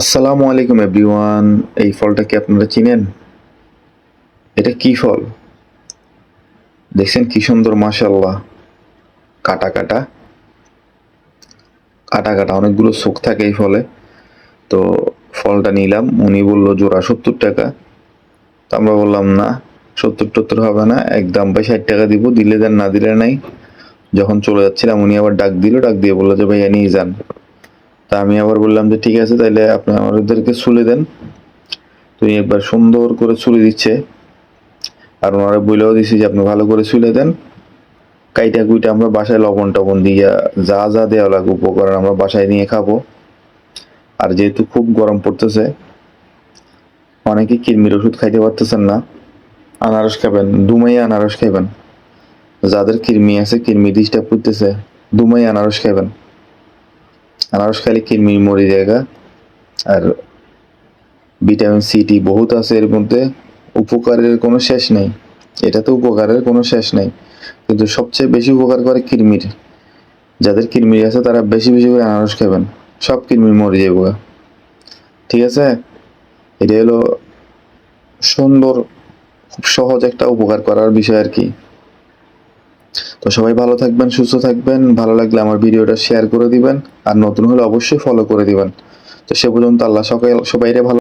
আসসালামু আলাইকুম এভরিওয়ান। এই ফলটা কি আপনারা চিনেন? এটা কি ফল? দেখছেন কি সুন্দর, মাশাআল্লাহ। কাটা কাটা কাটা কাটা অনেকগুলো চোখ থাকে এই ফলে। তো ফলটা নিলাম, উনি বললো জোড়া 70 টাকা। তো আমরা বললাম না, 70-70 হবে না, একদম ভাই 60 টাকা দিব, দিলে দেন না দিলে নাই। যখন চলে যাচ্ছিলাম উনি আবার ডাক দিল, ডাক দিয়ে বললো যে ভাইয়া নিয়ে যান। তা আমি আবার বললাম যে ঠিক আছে, তাইলে আপনি আমাদেরকে ছুলে দেন। তুই একবার সুন্দর করে ছুলে দিচ্ছে, আর ওনারা বইলেও দিছি যে আপনি ভালো করে ছুলে দেন। কাইটা কুইটা আমরা বাসায় লবণ টবণ দিয়া যা যা দেওয়া লাগে উপকরণ আমরা বাসায় নিয়ে খাবো। আর যেহেতু খুব গরম পড়তেছে, অনেকে কৃমির ওষুধ খাইতে পারতেছেন না, আনারস খাবেন, দুমাইয়া আনারস খাইবেন। যাদের কৃমি আছে, কৃমি ডিস্টার্ব করতেছে, দুমাইয়া আনারস খাইবেন। আনারস খাইলে কৃমি মরে জায়গা। আর ভিটামিন সি টি বহুত আছে এর মধ্যে, উপকারের কোনো শেষ নেই। এটাতে উপকারের কোনো শেষ নেই, কিন্তু সবচেয়ে বেশি উপকার করে কৃমির। যাদের কৃমি আছে তারা বেশি বেশি করে আনারস খাবেন, সব কৃমি মরে যাবো। ঠিক আছে, এটা হলো সুন্দর, খুব সহজ একটা উপকার করার বিষয় আর কি। তো সবাই ভালো থাকবেন, সুস্থ থাকবেন। ভালো লাগলে আমার ভিডিওটা শেয়ার করে দিবেন, আর নতুন হলে অবশ্যই ফলো করে দিবেন। তো সে পর্যন্ত আল্লাহ সবাইরে ভালো